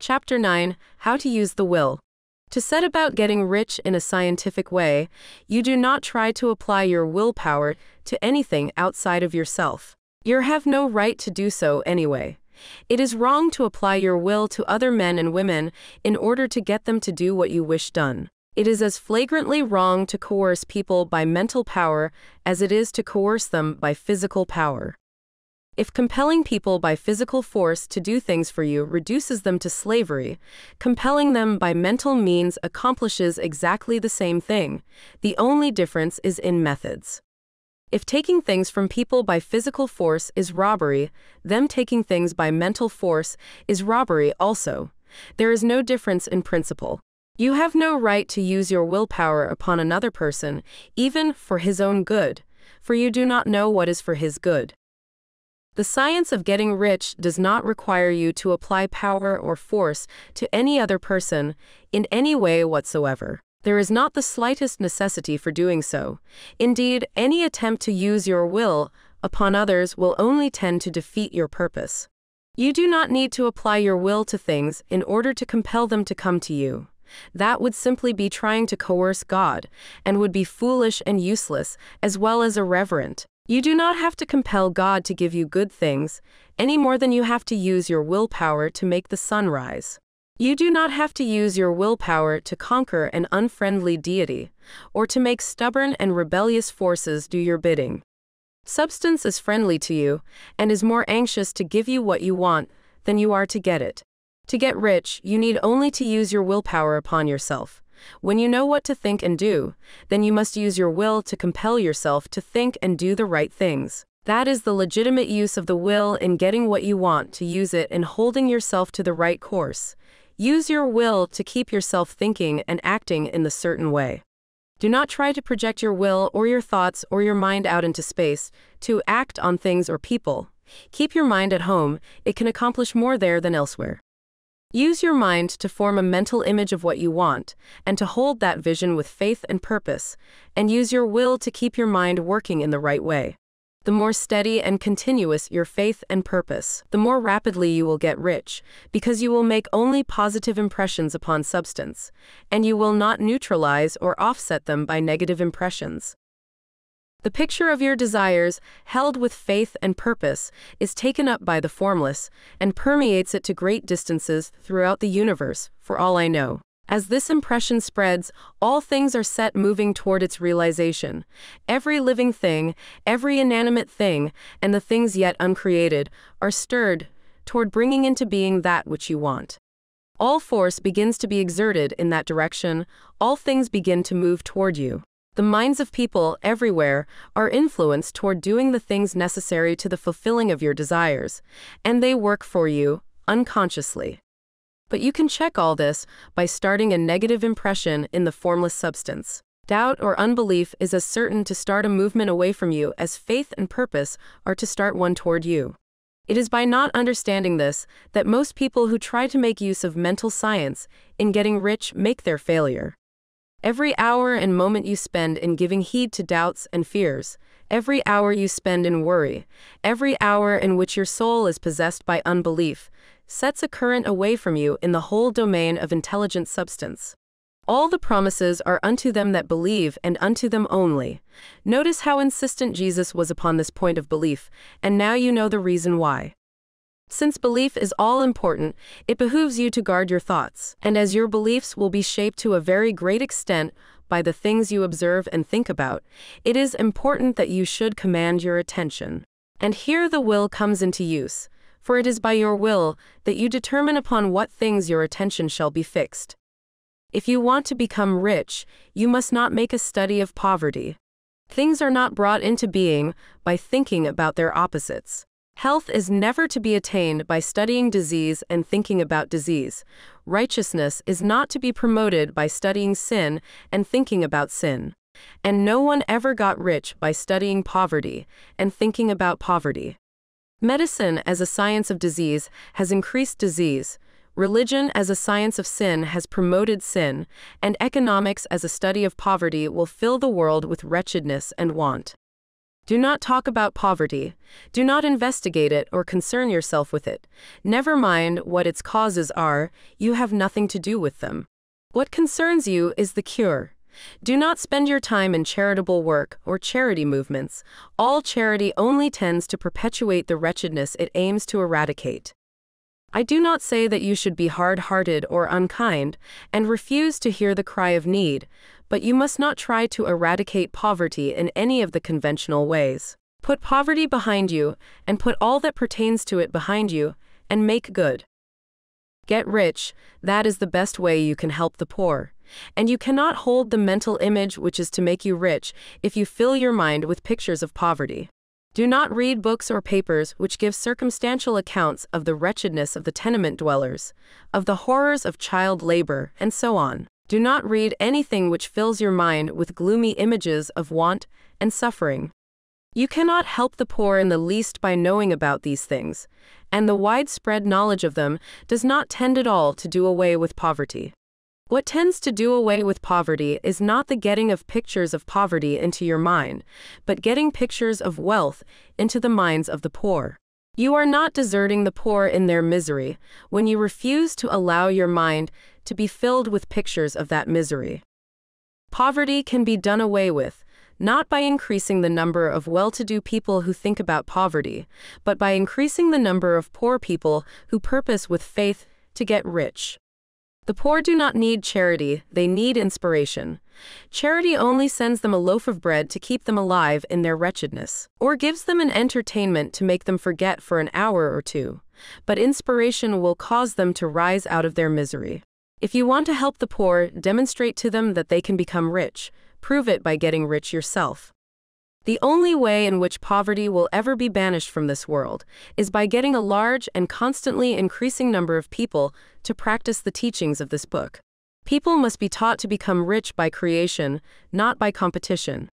Chapter 9, How to Use the Will. To set about getting rich in a scientific way, you do not try to apply your willpower to anything outside of yourself. You have no right to do so anyway. It is wrong to apply your will to other men and women in order to get them to do what you wish done. It is as flagrantly wrong to coerce people by mental power as it is to coerce them by physical power. If compelling people by physical force to do things for you reduces them to slavery, compelling them by mental means accomplishes exactly the same thing. The only difference is in methods. If taking things from people by physical force is robbery, them taking things by mental force is robbery also. There is no difference in principle. You have no right to use your willpower upon another person, even for his own good, for you do not know what is for his good. The science of getting rich does not require you to apply power or force to any other person in any way whatsoever. There is not the slightest necessity for doing so. Indeed, any attempt to use your will upon others will only tend to defeat your purpose. You do not need to apply your will to things in order to compel them to come to you. That would simply be trying to coerce God, and would be foolish and useless, as well as irreverent. You do not have to compel God to give you good things, any more than you have to use your willpower to make the sun rise. You do not have to use your willpower to conquer an unfriendly deity, or to make stubborn and rebellious forces do your bidding. Substance is friendly to you, and is more anxious to give you what you want than you are to get it. To get rich, you need only to use your willpower upon yourself. When you know what to think and do, then you must use your will to compel yourself to think and do the right things. That is the legitimate use of the will in getting what you want, to use it in holding yourself to the right course. Use your will to keep yourself thinking and acting in the certain way. Do not try to project your will or your thoughts or your mind out into space to act on things or people. Keep your mind at home, it can accomplish more there than elsewhere. Use your mind to form a mental image of what you want, and to hold that vision with faith and purpose, and use your will to keep your mind working in the right way. The more steady and continuous your faith and purpose, the more rapidly you will get rich, because you will make only positive impressions upon substance, and you will not neutralize or offset them by negative impressions. The picture of your desires, held with faith and purpose, is taken up by the formless, and permeates it to great distances throughout the universe, for all I know. As this impression spreads, all things are set moving toward its realization. Every living thing, every inanimate thing, and the things yet uncreated, are stirred toward bringing into being that which you want. All force begins to be exerted in that direction, all things begin to move toward you. The minds of people everywhere are influenced toward doing the things necessary to the fulfilling of your desires, and they work for you, unconsciously. But you can check all this by starting a negative impression in the formless substance. Doubt or unbelief is as certain to start a movement away from you as faith and purpose are to start one toward you. It is by not understanding this that most people who try to make use of mental science in getting rich make their failure. Every hour and moment you spend in giving heed to doubts and fears, every hour you spend in worry, every hour in which your soul is possessed by unbelief, sets a current away from you in the whole domain of intelligent substance. All the promises are unto them that believe, and unto them only. Notice how insistent Jesus was upon this point of belief, and now you know the reason why. Since belief is all important, it behooves you to guard your thoughts, and as your beliefs will be shaped to a very great extent by the things you observe and think about, it is important that you should command your attention. And here the will comes into use, for it is by your will that you determine upon what things your attention shall be fixed. If you want to become rich, you must not make a study of poverty. Things are not brought into being by thinking about their opposites. Health is never to be attained by studying disease and thinking about disease. Righteousness is not to be promoted by studying sin and thinking about sin. And no one ever got rich by studying poverty and thinking about poverty. Medicine as a science of disease has increased disease. Religion as a science of sin has promoted sin, and economics as a study of poverty will fill the world with wretchedness and want. Do not talk about poverty. Do not investigate it or concern yourself with it. Never mind what its causes are, you have nothing to do with them. What concerns you is the cure. Do not spend your time in charitable work or charity movements. All charity only tends to perpetuate the wretchedness it aims to eradicate. I do not say that you should be hard-hearted or unkind and refuse to hear the cry of need, but you must not try to eradicate poverty in any of the conventional ways. Put poverty behind you and put all that pertains to it behind you and make good. Get rich, that is the best way you can help the poor. And you cannot hold the mental image which is to make you rich if you fill your mind with pictures of poverty. Do not read books or papers which give circumstantial accounts of the wretchedness of the tenement dwellers, of the horrors of child labor, and so on. Do not read anything which fills your mind with gloomy images of want and suffering. You cannot help the poor in the least by knowing about these things, and the widespread knowledge of them does not tend at all to do away with poverty. What tends to do away with poverty is not the getting of pictures of poverty into your mind, but getting pictures of wealth into the minds of the poor. You are not deserting the poor in their misery when you refuse to allow your mind to be filled with pictures of that misery. Poverty can be done away with, not by increasing the number of well-to-do people who think about poverty, but by increasing the number of poor people who purpose with faith to get rich. The poor do not need charity, they need inspiration. Charity only sends them a loaf of bread to keep them alive in their wretchedness, or gives them an entertainment to make them forget for an hour or two. But inspiration will cause them to rise out of their misery. If you want to help the poor, demonstrate to them that they can become rich. Prove it by getting rich yourself. The only way in which poverty will ever be banished from this world is by getting a large and constantly increasing number of people to practice the teachings of this book. People must be taught to become rich by creation, not by competition.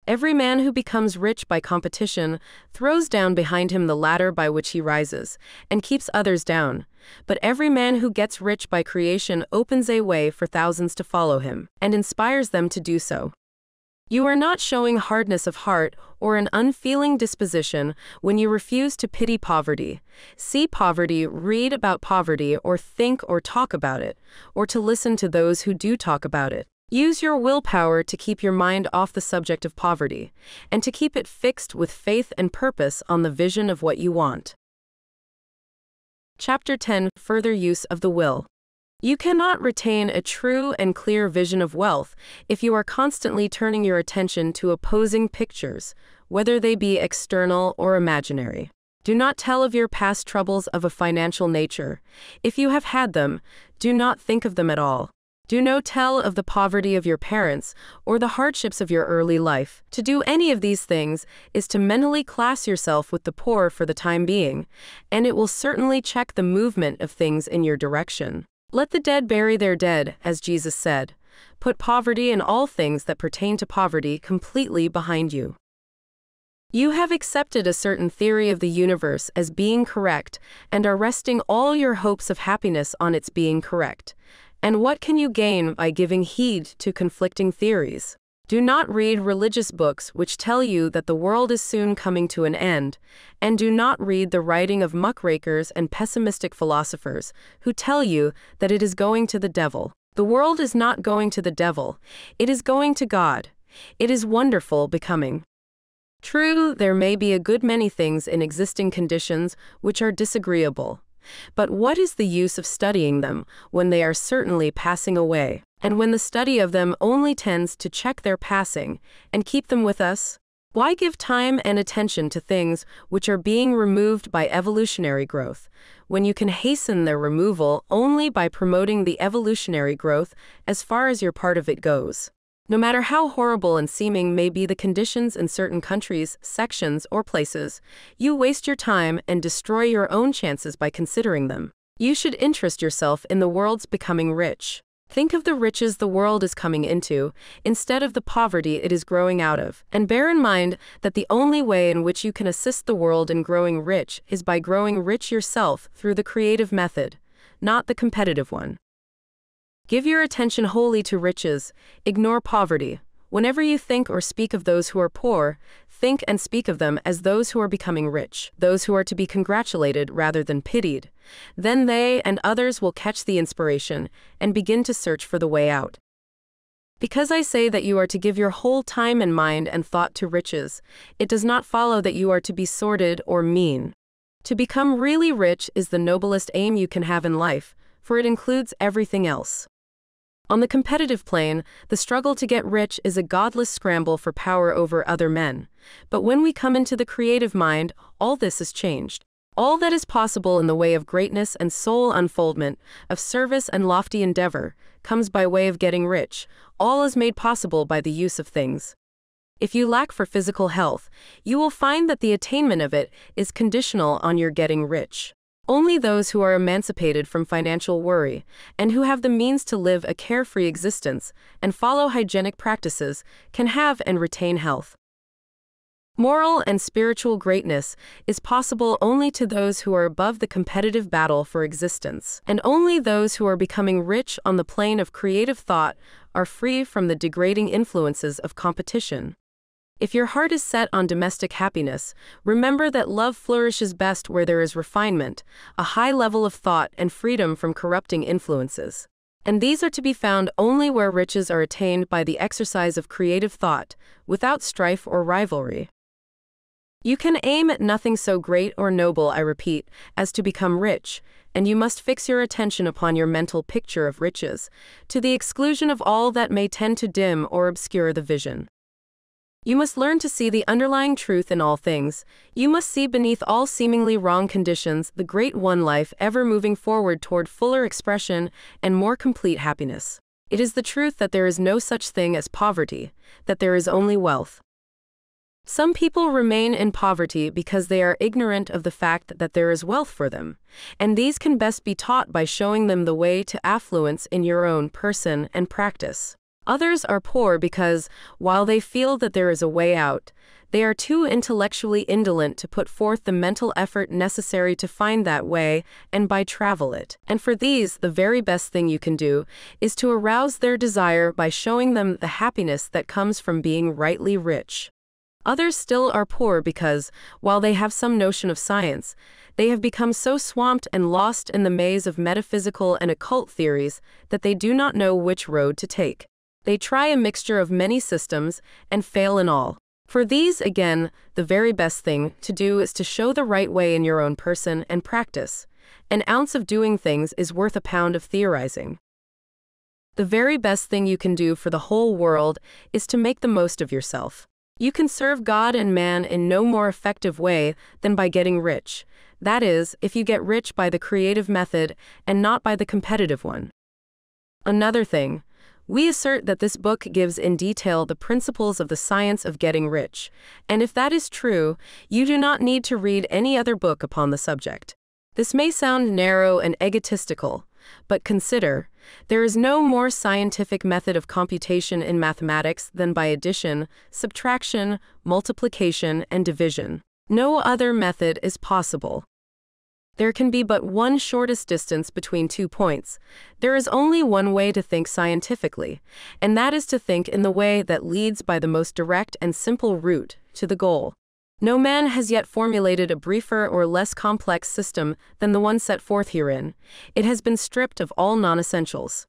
Every man who becomes rich by competition throws down behind him the ladder by which he rises, and keeps others down. But every man who gets rich by creation opens a way for thousands to follow him, and inspires them to do so. You are not showing hardness of heart or an unfeeling disposition when you refuse to pity poverty, see poverty, read about poverty, or think or talk about it, or to listen to those who do talk about it. Use your willpower to keep your mind off the subject of poverty, and to keep it fixed with faith and purpose on the vision of what you want. Chapter 10. Further use of the will. You cannot retain a true and clear vision of wealth if you are constantly turning your attention to opposing pictures, whether they be external or imaginary. Do not tell of your past troubles of a financial nature. If you have had them, do not think of them at all. Do not tell of the poverty of your parents or the hardships of your early life. To do any of these things is to mentally class yourself with the poor for the time being, and it will certainly check the movement of things in your direction. Let the dead bury their dead, as Jesus said. Put poverty and all things that pertain to poverty completely behind you. You have accepted a certain theory of the universe as being correct and are resting all your hopes of happiness on its being correct. And what can you gain by giving heed to conflicting theories? Do not read religious books which tell you that the world is soon coming to an end, and do not read the writing of muckrakers and pessimistic philosophers who tell you that it is going to the devil. The world is not going to the devil, it is going to God. It is wonderful becoming. True, there may be a good many things in existing conditions which are disagreeable. But what is the use of studying them when they are certainly passing away, and when the study of them only tends to check their passing and keep them with us? Why give time and attention to things which are being removed by evolutionary growth, when you can hasten their removal only by promoting the evolutionary growth as far as your part of it goes? No matter how horrible and seeming may be the conditions in certain countries, sections, or places, you waste your time and destroy your own chances by considering them. You should interest yourself in the world's becoming rich. Think of the riches the world is coming into, instead of the poverty it is growing out of, and bear in mind that the only way in which you can assist the world in growing rich is by growing rich yourself through the creative method, not the competitive one. Give your attention wholly to riches, ignore poverty. Whenever you think or speak of those who are poor, think and speak of them as those who are becoming rich, those who are to be congratulated rather than pitied. Then they and others will catch the inspiration and begin to search for the way out. Because I say that you are to give your whole time and mind and thought to riches, it does not follow that you are to be sordid or mean. To become really rich is the noblest aim you can have in life, for it includes everything else. On the competitive plane, the struggle to get rich is a godless scramble for power over other men. But when we come into the creative mind, all this is changed. All that is possible in the way of greatness and soul unfoldment, of service and lofty endeavor, comes by way of getting rich. All is made possible by the use of things. If you lack for physical health, you will find that the attainment of it is conditional on your getting rich. Only those who are emancipated from financial worry, and who have the means to live a carefree existence and follow hygienic practices, can have and retain health. Moral and spiritual greatness is possible only to those who are above the competitive battle for existence, and only those who are becoming rich on the plane of creative thought are free from the degrading influences of competition. If your heart is set on domestic happiness, remember that love flourishes best where there is refinement, a high level of thought, and freedom from corrupting influences. And these are to be found only where riches are attained by the exercise of creative thought, without strife or rivalry. You can aim at nothing so great or noble, I repeat, as to become rich, and you must fix your attention upon your mental picture of riches, to the exclusion of all that may tend to dim or obscure the vision. You must learn to see the underlying truth in all things. You must see beneath all seemingly wrong conditions the great one life ever moving forward toward fuller expression and more complete happiness. It is the truth that there is no such thing as poverty, that there is only wealth. Some people remain in poverty because they are ignorant of the fact that there is wealth for them, and these can best be taught by showing them the way to affluence in your own person and practice. Others are poor because, while they feel that there is a way out, they are too intellectually indolent to put forth the mental effort necessary to find that way and by travel it. And for these, the very best thing you can do is to arouse their desire by showing them the happiness that comes from being rightly rich. Others still are poor because, while they have some notion of science, they have become so swamped and lost in the maze of metaphysical and occult theories that they do not know which road to take. They try a mixture of many systems and fail in all. For these, again, the very best thing to do is to show the right way in your own person and practice. An ounce of doing things is worth a pound of theorizing. The very best thing you can do for the whole world is to make the most of yourself. You can serve God and man in no more effective way than by getting rich. That is, if you get rich by the creative method and not by the competitive one. Another thing, we assert that this book gives in detail the principles of the science of getting rich, and if that is true, you do not need to read any other book upon the subject. This may sound narrow and egotistical, but consider, there is no more scientific method of computation in mathematics than by addition, subtraction, multiplication, and division. No other method is possible. There can be but one shortest distance between 2 points. There is only one way to think scientifically, and that is to think in the way that leads by the most direct and simple route to the goal. No man has yet formulated a briefer or less complex system than the one set forth herein. It has been stripped of all non-essentials.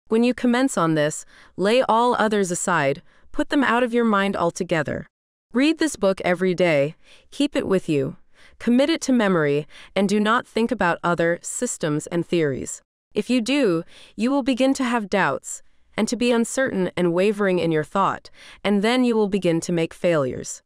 When you commence on this, lay all others aside, put them out of your mind altogether. Read this book every day, keep it with you. Commit it to memory, and do not think about other systems and theories. If you do, you will begin to have doubts, and to be uncertain and wavering in your thought, and then you will begin to make failures.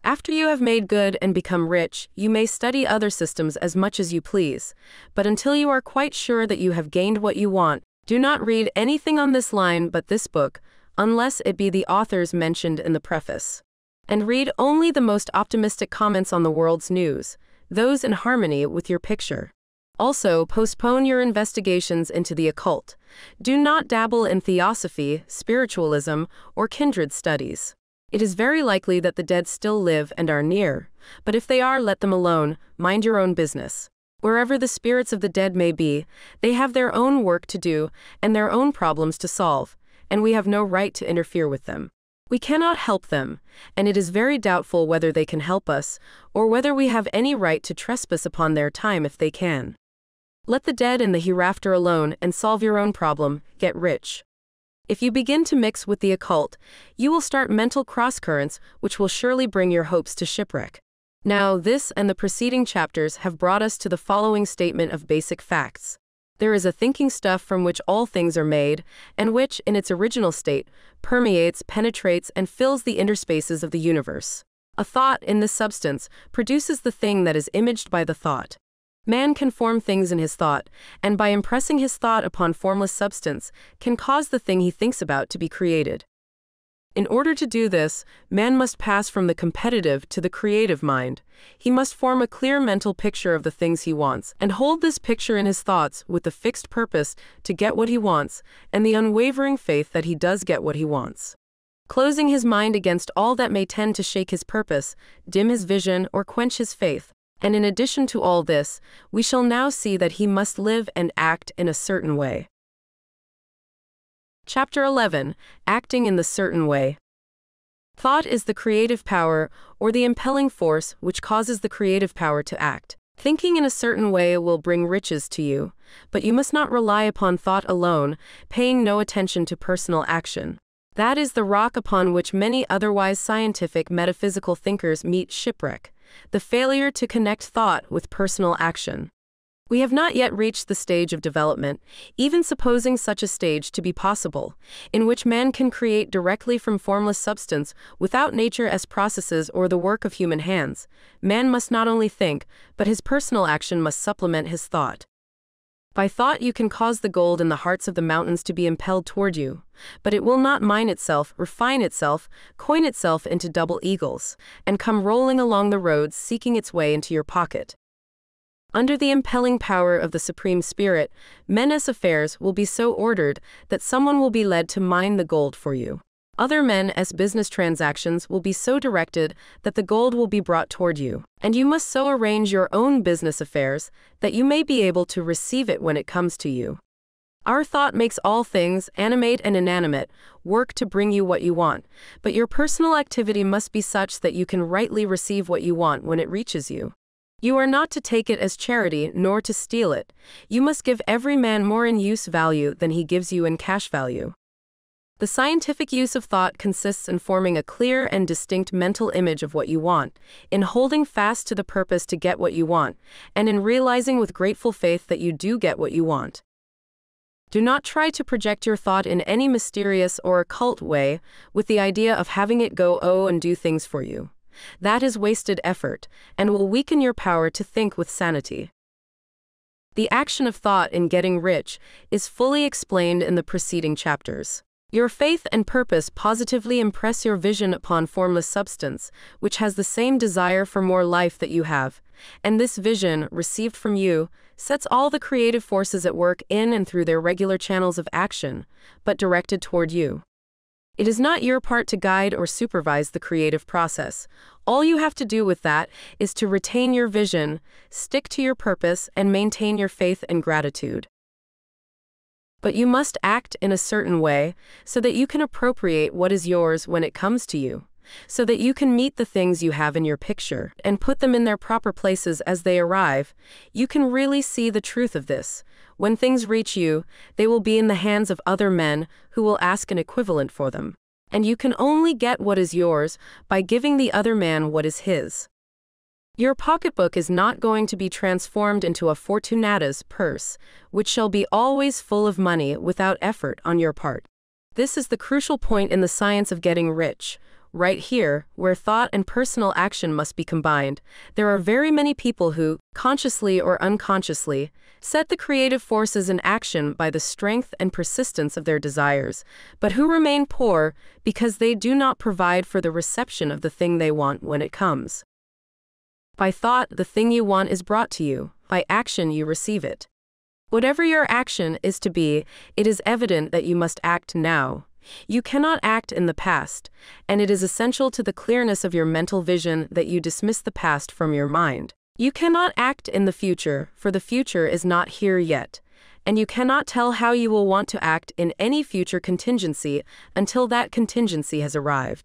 After you have made good and become rich, you may study other systems as much as you please, but until you are quite sure that you have gained what you want, do not read anything on this line but this book, unless it be the authors mentioned in the preface. And read only the most optimistic comments on the world's news, those in harmony with your picture. Also, postpone your investigations into the occult. Do not dabble in theosophy, spiritualism, or kindred studies. It is very likely that the dead still live and are near, but if they are, let them alone, mind your own business. Wherever the spirits of the dead may be, they have their own work to do and their own problems to solve, and we have no right to interfere with them. We cannot help them, and it is very doubtful whether they can help us, or whether we have any right to trespass upon their time if they can. Let the dead and the hereafter alone and solve your own problem, get rich. If you begin to mix with the occult, you will start mental cross-currents which will surely bring your hopes to shipwreck. Now, this and the preceding chapters have brought us to the following statement of basic facts. There is a thinking stuff from which all things are made, and which, in its original state, permeates, penetrates, and fills the interspaces of the universe. A thought, in this substance, produces the thing that is imaged by the thought. Man can form things in his thought, and by impressing his thought upon formless substance, can cause the thing he thinks about to be created. In order to do this, man must pass from the competitive to the creative mind. He must form a clear mental picture of the things he wants, and hold this picture in his thoughts with the fixed purpose to get what he wants, and the unwavering faith that he does get what he wants. Closing his mind against all that may tend to shake his purpose, dim his vision, or quench his faith. And in addition to all this, we shall now see that he must live and act in a certain way. Chapter 11. Acting in the certain way. Thought is the creative power, or the impelling force, which causes the creative power to act. Thinking in a certain way will bring riches to you, but you must not rely upon thought alone, paying no attention to personal action. That is the rock upon which many otherwise scientific metaphysical thinkers meet shipwreck, the failure to connect thought with personal action. We have not yet reached the stage of development, even supposing such a stage to be possible, in which man can create directly from formless substance without nature as processes or the work of human hands. Man must not only think, but his personal action must supplement his thought. By thought you can cause the gold in the hearts of the mountains to be impelled toward you, but it will not mine itself, refine itself, coin itself into double eagles, and come rolling along the roads seeking its way into your pocket. Under the impelling power of the Supreme Spirit, men's affairs will be so ordered that someone will be led to mine the gold for you. Other men's business transactions will be so directed that the gold will be brought toward you, and you must so arrange your own business affairs that you may be able to receive it when it comes to you. Our thought makes all things, animate and inanimate, work to bring you what you want, but your personal activity must be such that you can rightly receive what you want when it reaches you. You are not to take it as charity, nor to steal it. You must give every man more in use value than he gives you in cash value. The scientific use of thought consists in forming a clear and distinct mental image of what you want, in holding fast to the purpose to get what you want, and in realizing with grateful faith that you do get what you want. Do not try to project your thought in any mysterious or occult way with the idea of having it go and do things for you. That is wasted effort, and will weaken your power to think with sanity. The action of thought in getting rich is fully explained in the preceding chapters. Your faith and purpose positively impress your vision upon formless substance, which has the same desire for more life that you have, and this vision, received from you, sets all the creative forces at work in and through their regular channels of action, but directed toward you. It is not your part to guide or supervise the creative process. All you have to do with that is to retain your vision, stick to your purpose, and maintain your faith and gratitude. But you must act in a certain way so that you can appropriate what is yours when it comes to you, so that you can meet the things you have in your picture and put them in their proper places as they arrive. You can really see the truth of this. When things reach you, they will be in the hands of other men who will ask an equivalent for them. And you can only get what is yours by giving the other man what is his. Your pocketbook is not going to be transformed into a Fortunata's purse, which shall be always full of money without effort on your part. This is the crucial point in the science of getting rich. Right here, where thought and personal action must be combined, there are very many people who, consciously or unconsciously, set the creative forces in action by the strength and persistence of their desires, but who remain poor because they do not provide for the reception of the thing they want when it comes. By thought, the thing you want is brought to you. By action, you receive it. Whatever your action is to be, it is evident that you must act now. You cannot act in the past, and it is essential to the clearness of your mental vision that you dismiss the past from your mind. You cannot act in the future, for the future is not here yet. and you cannot tell how you will want to act in any future contingency until that contingency has arrived.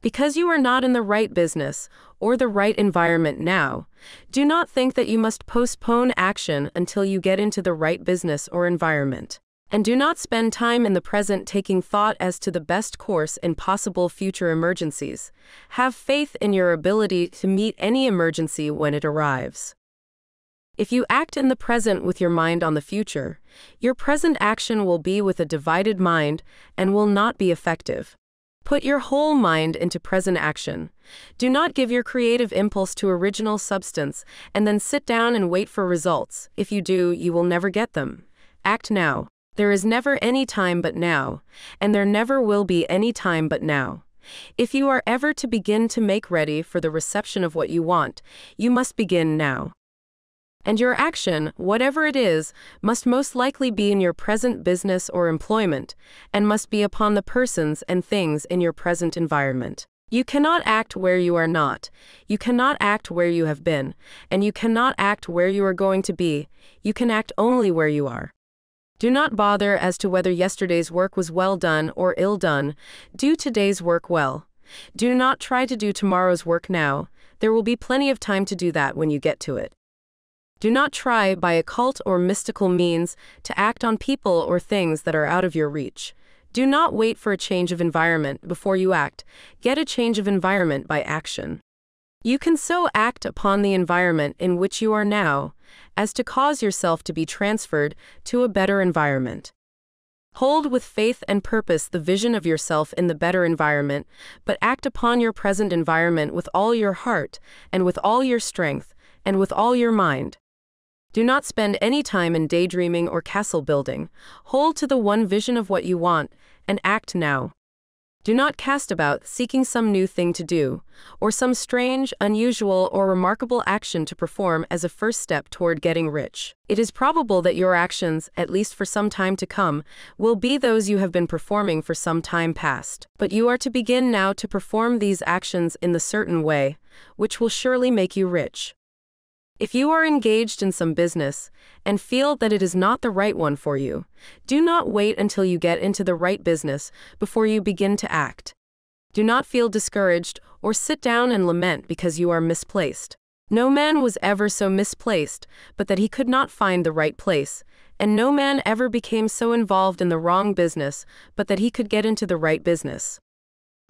Because you are not in the right business or the right environment now, do not think that you must postpone action until you get into the right business or environment. And do not spend time in the present taking thought as to the best course in possible future emergencies. Have faith in your ability to meet any emergency when it arrives. If you act in the present with your mind on the future, your present action will be with a divided mind and will not be effective. Put your whole mind into present action. Do not give your creative impulse to original substance and then sit down and wait for results. If you do, you will never get them. Act now. There is never any time but now, and there never will be any time but now. If you are ever to begin to make ready for the reception of what you want, you must begin now. And your action, whatever it is, must most likely be in your present business or employment, and must be upon the persons and things in your present environment. You cannot act where you are not, you cannot act where you have been, and you cannot act where you are going to be. You can act only where you are. Do not bother as to whether yesterday's work was well done or ill done. Do today's work well. Do not try to do tomorrow's work now. There will be plenty of time to do that when you get to it. Do not try, by occult or mystical means, to act on people or things that are out of your reach. Do not wait for a change of environment before you act. Get a change of environment by action. You can so act upon the environment in which you are now as to cause yourself to be transferred to a better environment. Hold with faith and purpose the vision of yourself in the better environment, but act upon your present environment with all your heart, and with all your strength, and with all your mind. Do not spend any time in daydreaming or castle building. Hold to the one vision of what you want, and act now. Do not cast about seeking some new thing to do, or some strange, unusual, or remarkable action to perform as a first step toward getting rich. It is probable that your actions, at least for some time to come, will be those you have been performing for some time past. But you are to begin now to perform these actions in the certain way, which will surely make you rich. If you are engaged in some business and feel that it is not the right one for you, do not wait until you get into the right business before you begin to act. Do not feel discouraged or sit down and lament because you are misplaced. No man was ever so misplaced but that he could not find the right place, and no man ever became so involved in the wrong business but that he could get into the right business.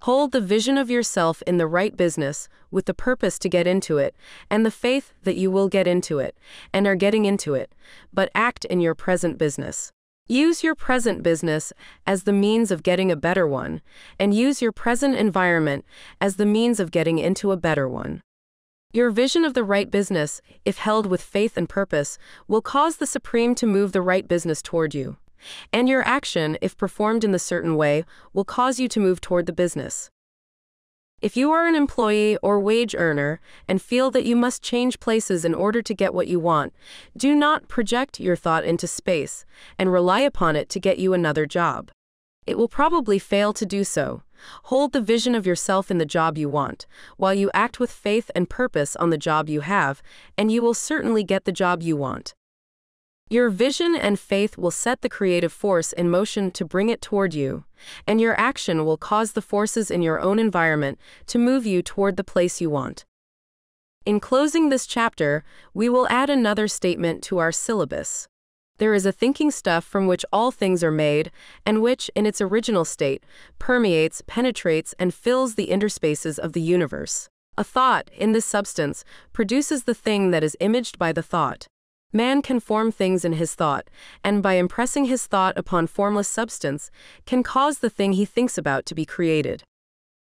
Hold the vision of yourself in the right business with the purpose to get into it and the faith that you will get into it and are getting into it, but act in your present business. Use your present business as the means of getting a better one, and use your present environment as the means of getting into a better one. Your vision of the right business, if held with faith and purpose, will cause the Supreme to move the right business toward you. And your action, if performed in the certain way, will cause you to move toward the business. If you are an employee or wage earner and feel that you must change places in order to get what you want, do not project your thought into space and rely upon it to get you another job. It will probably fail to do so. Hold the vision of yourself in the job you want, while you act with faith and purpose on the job you have, and you will certainly get the job you want. Your vision and faith will set the creative force in motion to bring it toward you, and your action will cause the forces in your own environment to move you toward the place you want. In closing this chapter, we will add another statement to our syllabus. There is a thinking stuff from which all things are made, and which, in its original state, permeates, penetrates, and fills the interspaces of the universe. A thought, in this substance, produces the thing that is imaged by the thought. Man can form things in his thought, and by impressing his thought upon formless substance, can cause the thing he thinks about to be created.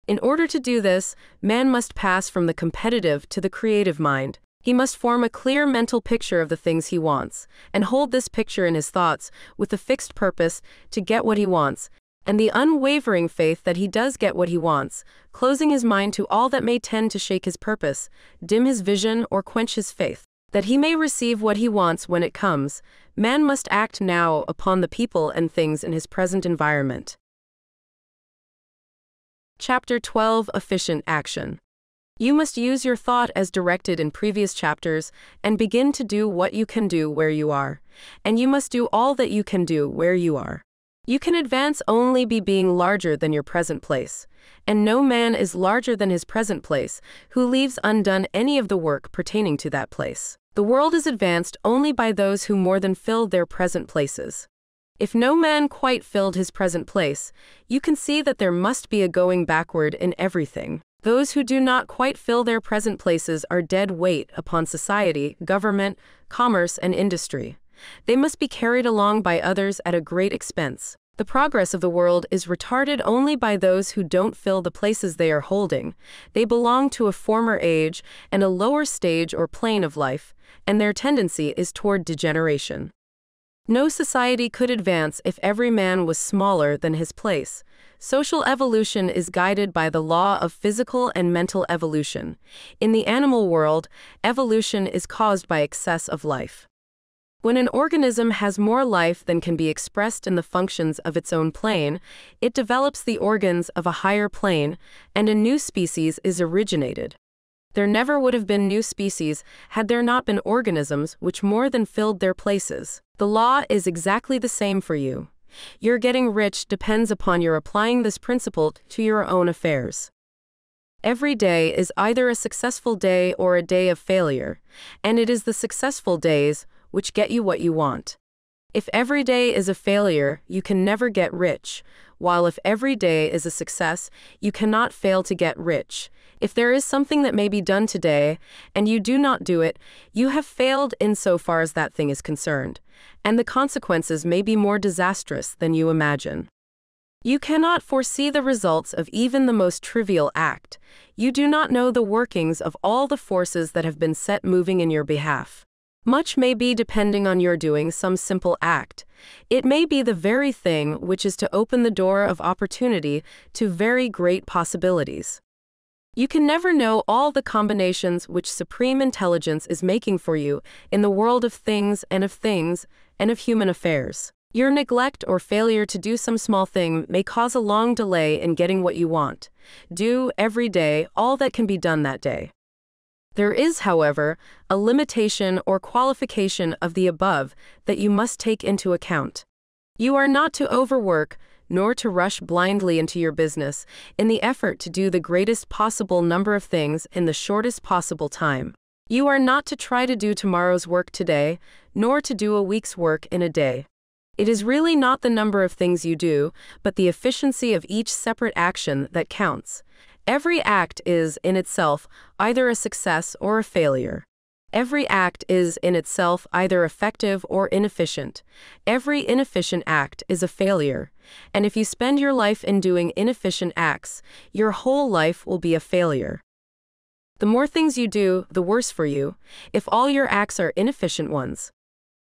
In order to do this, man must pass from the competitive to the creative mind. He must form a clear mental picture of the things he wants, and hold this picture in his thoughts with the fixed purpose to get what he wants, and the unwavering faith that he does get what he wants, closing his mind to all that may tend to shake his purpose, dim his vision, or quench his faith. That he may receive what he wants when it comes, man must act now upon the people and things in his present environment. Chapter 12: Efficient Action. You must use your thought as directed in previous chapters and begin to do what you can do where you are. And you must do all that you can do where you are. You can advance only by being larger than your present place. And no man is larger than his present place who leaves undone any of the work pertaining to that place. The world is advanced only by those who more than filled their present places. If no man quite filled his present place, you can see that there must be a going backward in everything. Those who do not quite fill their present places are dead weight upon society, government, commerce, and industry. They must be carried along by others at a great expense. The progress of the world is retarded only by those who don't fill the places they are holding. They belong to a former age and a lower stage or plane of life, and their tendency is toward degeneration. No society could advance if every man was smaller than his place. Social evolution is guided by the law of physical and mental evolution. In the animal world, evolution is caused by excess of life. When an organism has more life than can be expressed in the functions of its own plane, it develops the organs of a higher plane, and a new species is originated. There never would have been new species had there not been organisms which more than filled their places. The law is exactly the same for you. Your getting rich depends upon your applying this principle to your own affairs. Every day is either a successful day or a day of failure, and it is the successful days which get you what you want. If every day is a failure, you can never get rich, while if every day is a success, you cannot fail to get rich. If there is something that may be done today, and you do not do it, you have failed insofar as that thing is concerned, and the consequences may be more disastrous than you imagine. You cannot foresee the results of even the most trivial act. You do not know the workings of all the forces that have been set moving in your behalf. Much may be depending on your doing some simple act. It may be the very thing which is to open the door of opportunity to very great possibilities. You can never know all the combinations which supreme intelligence is making for you in the world of things and of human affairs. Your neglect or failure to do some small thing may cause a long delay in getting what you want. Do, every day, all that can be done that day. There is, however, a limitation or qualification of the above that you must take into account. You are not to overwork, nor to rush blindly into your business in the effort to do the greatest possible number of things in the shortest possible time. You are not to try to do tomorrow's work today, nor to do a week's work in a day. It is really not the number of things you do, but the efficiency of each separate action that counts. Every act is, in itself, either a success or a failure. Every act is, in itself, either effective or inefficient. Every inefficient act is a failure. And if you spend your life in doing inefficient acts, your whole life will be a failure. The more things you do, the worse for you, if all your acts are inefficient ones.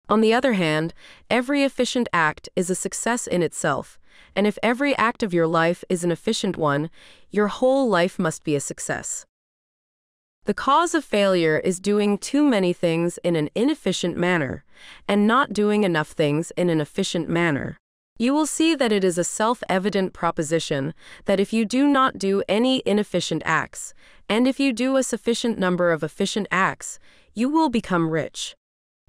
On the other hand, every efficient act is a success in itself, and if every act of your life is an efficient one, your whole life must be a success. The cause of failure is doing too many things in an inefficient manner, and not doing enough things in an efficient manner. You will see that it is a self-evident proposition that if you do not do any inefficient acts, and if you do a sufficient number of efficient acts, you will become rich.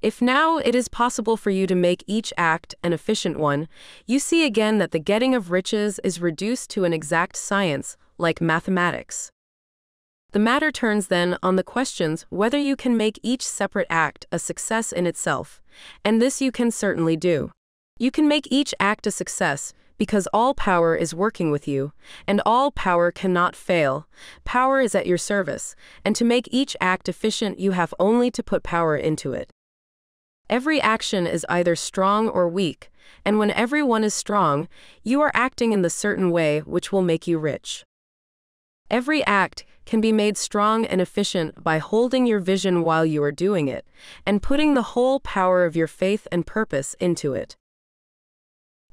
If now it is possible for you to make each act an efficient one, you see again that the getting of riches is reduced to an exact science, like mathematics. The matter turns then on the questions whether you can make each separate act a success in itself, and this you can certainly do. You can make each act a success because all power is working with you, and all power cannot fail. Power is at your service, and to make each act efficient you have only to put power into it. Every action is either strong or weak, and when every one is strong, you are acting in the certain way which will make you rich. Every act can be made strong and efficient by holding your vision while you are doing it, and putting the whole power of your faith and purpose into it.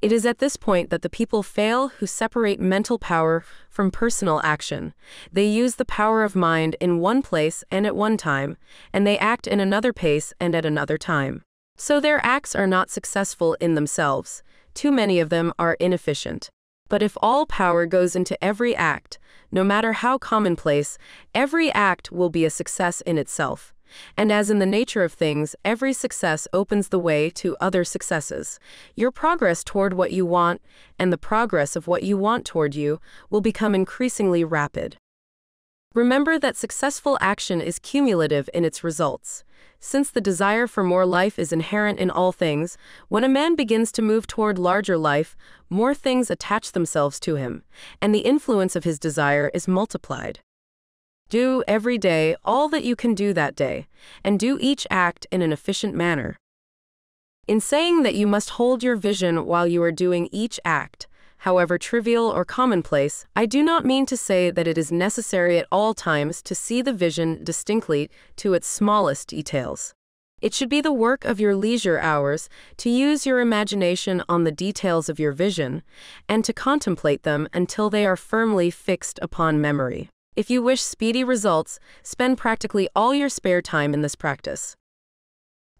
It is at this point that the people fail who separate mental power from personal action. They use the power of mind in one place and at one time, and they act in another place and at another time. So their acts are not successful in themselves. Too many of them are inefficient. But if all power goes into every act, no matter how commonplace, every act will be a success in itself. And as in the nature of things, every success opens the way to other successes. Your progress toward what you want, and the progress of what you want toward you, will become increasingly rapid. Remember that successful action is cumulative in its results. Since the desire for more life is inherent in all things, when a man begins to move toward larger life, more things attach themselves to him, and the influence of his desire is multiplied. Do every day all that you can do that day, and do each act in an efficient manner. In saying that you must hold your vision while you are doing each act, however trivial or commonplace, I do not mean to say that it is necessary at all times to see the vision distinctly to its smallest details. It should be the work of your leisure hours to use your imagination on the details of your vision, and to contemplate them until they are firmly fixed upon memory. If you wish speedy results, spend practically all your spare time in this practice.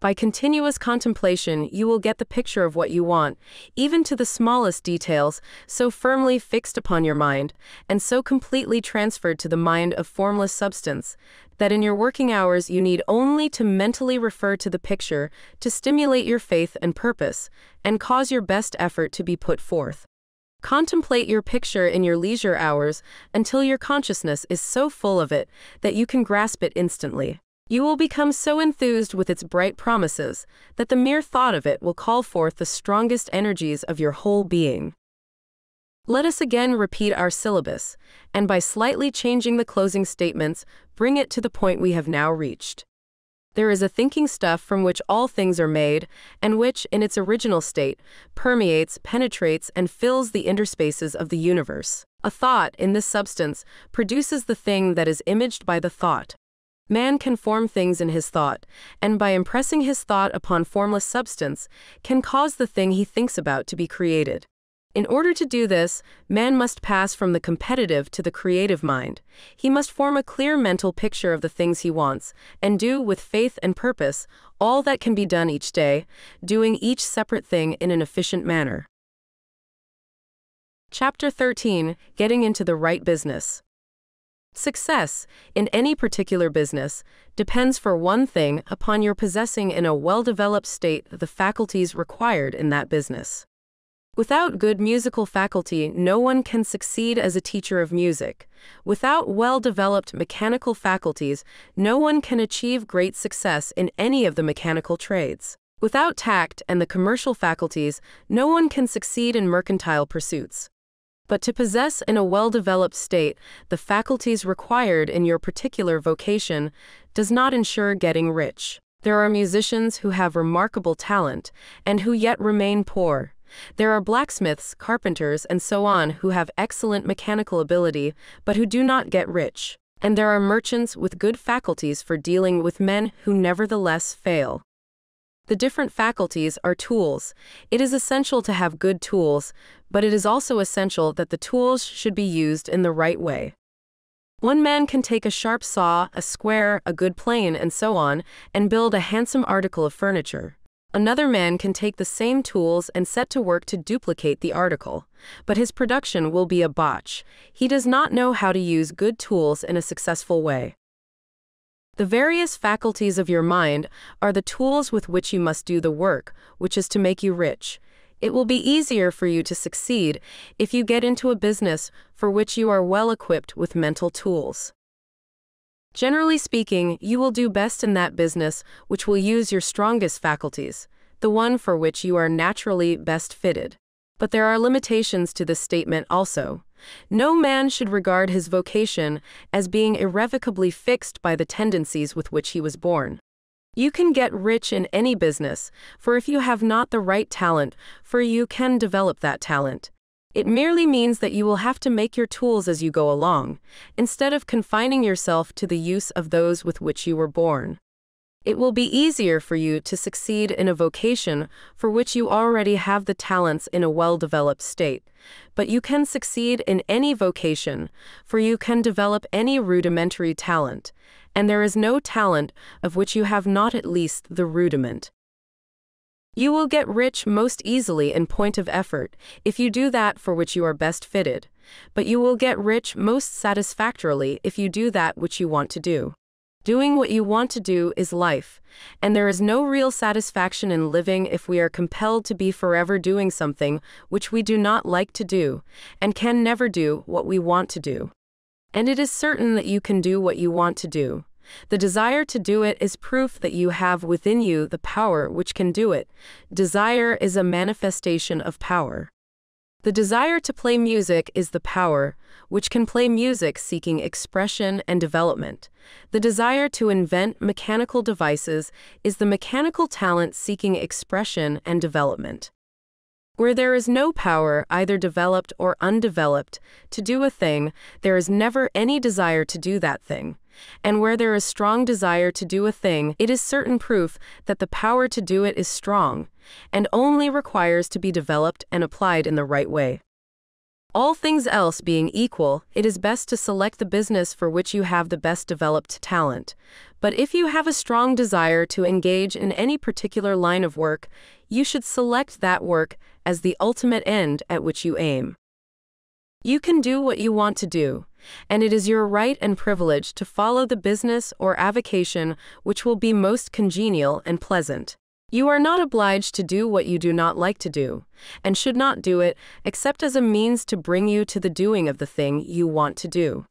By continuous contemplation, you will get the picture of what you want, even to the smallest details, so firmly fixed upon your mind, and so completely transferred to the mind of formless substance, that in your working hours you need only to mentally refer to the picture to stimulate your faith and purpose, and cause your best effort to be put forth. Contemplate your picture in your leisure hours until your consciousness is so full of it that you can grasp it instantly. You will become so enthused with its bright promises that the mere thought of it will call forth the strongest energies of your whole being. Let us again repeat our syllabus, and by slightly changing the closing statements, bring it to the point we have now reached. There is a thinking stuff from which all things are made, and which, in its original state, permeates, penetrates, and fills the interspaces of the universe. A thought, in this substance, produces the thing that is imaged by the thought. Man can form things in his thought, and by impressing his thought upon formless substance, can cause the thing he thinks about to be created. In order to do this, man must pass from the competitive to the creative mind. He must form a clear mental picture of the things he wants, and do, with faith and purpose, all that can be done each day, doing each separate thing in an efficient manner. Chapter 13: Getting into the Right Business. Success, in any particular business, depends for one thing upon your possessing in a well-developed state the faculties required in that business. Without good musical faculty, no one can succeed as a teacher of music. Without well-developed mechanical faculties, no one can achieve great success in any of the mechanical trades. Without tact and the commercial faculties, no one can succeed in mercantile pursuits. But to possess in a well-developed state the faculties required in your particular vocation does not ensure getting rich. There are musicians who have remarkable talent, and who yet remain poor. There are blacksmiths, carpenters, and so on who have excellent mechanical ability, but who do not get rich. And there are merchants with good faculties for dealing with men who nevertheless fail. The different faculties are tools. It is essential to have good tools, but it is also essential that the tools should be used in the right way. One man can take a sharp saw, a square, a good plane, and so on, and build a handsome article of furniture. Another man can take the same tools and set to work to duplicate the article, but his production will be a botch. He does not know how to use good tools in a successful way. The various faculties of your mind are the tools with which you must do the work, which is to make you rich. It will be easier for you to succeed if you get into a business for which you are well equipped with mental tools. Generally speaking, you will do best in that business which will use your strongest faculties, the one for which you are naturally best fitted. But there are limitations to this statement also. No man should regard his vocation as being irrevocably fixed by the tendencies with which he was born. You can get rich in any business, for if you have not the right talent, for you can develop that talent. It merely means that you will have to make your tools as you go along, instead of confining yourself to the use of those with which you were born. It will be easier for you to succeed in a vocation for which you already have the talents in a well-developed state, but you can succeed in any vocation, for you can develop any rudimentary talent, and there is no talent of which you have not at least the rudiment. You will get rich most easily in point of effort if you do that for which you are best fitted, but you will get rich most satisfactorily if you do that which you want to do. Doing what you want to do is life, and there is no real satisfaction in living if we are compelled to be forever doing something which we do not like to do, and can never do what we want to do. And it is certain that you can do what you want to do. The desire to do it is proof that you have within you the power which can do it. Desire is a manifestation of power. The desire to play music is the power which can play music seeking expression and development. The desire to invent mechanical devices is the mechanical talent seeking expression and development. Where there is no power, either developed or undeveloped, to do a thing, there is never any desire to do that thing. And where there is strong desire to do a thing, it is certain proof that the power to do it is strong, and only requires to be developed and applied in the right way. All things else being equal, it is best to select the business for which you have the best developed talent. But if you have a strong desire to engage in any particular line of work, you should select that work as the ultimate end at which you aim. You can do what you want to do, and it is your right and privilege to follow the business or avocation which will be most congenial and pleasant. You are not obliged to do what you do not like to do, and should not do it except as a means to bring you to the doing of the thing you want to do.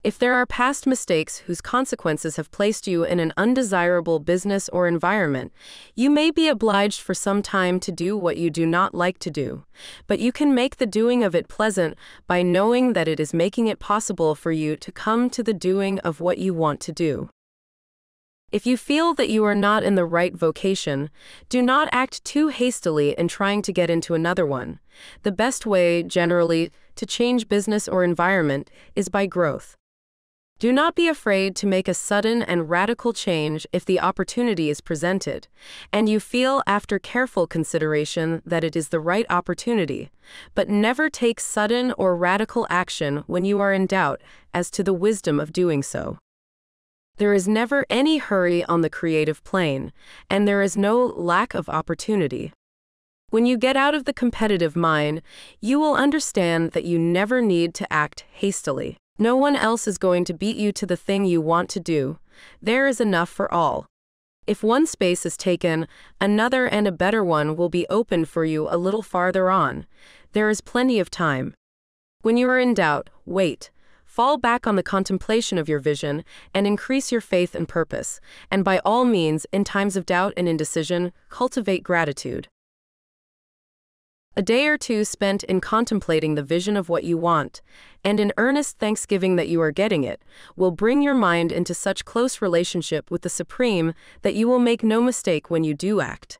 If there are past mistakes whose consequences have placed you in an undesirable business or environment, you may be obliged for some time to do what you do not like to do, but you can make the doing of it pleasant by knowing that it is making it possible for you to come to the doing of what you want to do. If you feel that you are not in the right vocation, do not act too hastily in trying to get into another one. The best way, generally, to change business or environment is by growth. Do not be afraid to make a sudden and radical change if the opportunity is presented, and you feel after careful consideration that it is the right opportunity, but never take sudden or radical action when you are in doubt as to the wisdom of doing so. There is never any hurry on the creative plane, and there is no lack of opportunity. When you get out of the competitive mind, you will understand that you never need to act hastily. No one else is going to beat you to the thing you want to do. There is enough for all. If one space is taken, another and a better one will be opened for you a little farther on. There is plenty of time. When you are in doubt, wait. Fall back on the contemplation of your vision and increase your faith and purpose, and by all means, in times of doubt and indecision, cultivate gratitude. A day or two spent in contemplating the vision of what you want, and in earnest thanksgiving that you are getting it, will bring your mind into such close relationship with the Supreme that you will make no mistake when you do act.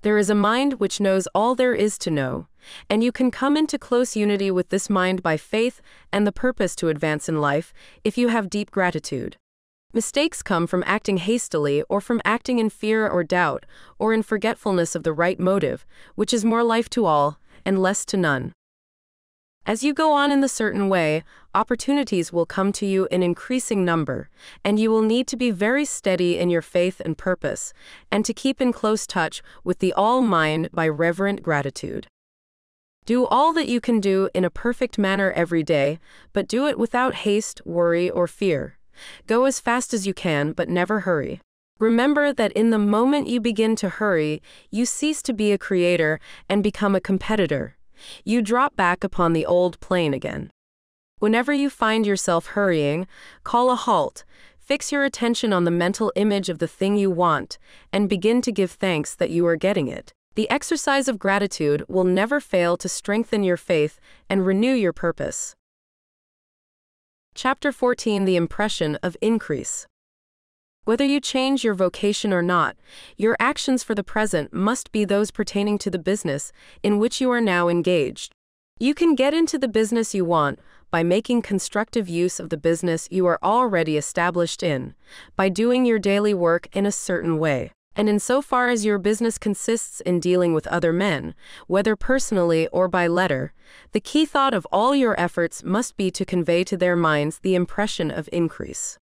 There is a mind which knows all there is to know, and you can come into close unity with this mind by faith and the purpose to advance in life if you have deep gratitude. Mistakes come from acting hastily or from acting in fear or doubt or in forgetfulness of the right motive, which is more life to all and less to none. As you go on in the certain way, opportunities will come to you in increasing number, and you will need to be very steady in your faith and purpose, and to keep in close touch with the All-Mind by reverent gratitude. Do all that you can do in a perfect manner every day, but do it without haste, worry, or fear. Go as fast as you can, but never hurry. Remember that in the moment you begin to hurry, you cease to be a creator and become a competitor. You drop back upon the old plane again. Whenever you find yourself hurrying, call a halt, fix your attention on the mental image of the thing you want, and begin to give thanks that you are getting it. The exercise of gratitude will never fail to strengthen your faith and renew your purpose. Chapter 14: The Impression of Increase. Whether you change your vocation or not, your actions for the present must be those pertaining to the business in which you are now engaged. You can get into the business you want by making constructive use of the business you are already established in, by doing your daily work in a certain way. And insofar as your business consists in dealing with other men, whether personally or by letter, the key thought of all your efforts must be to convey to their minds the impression of increase.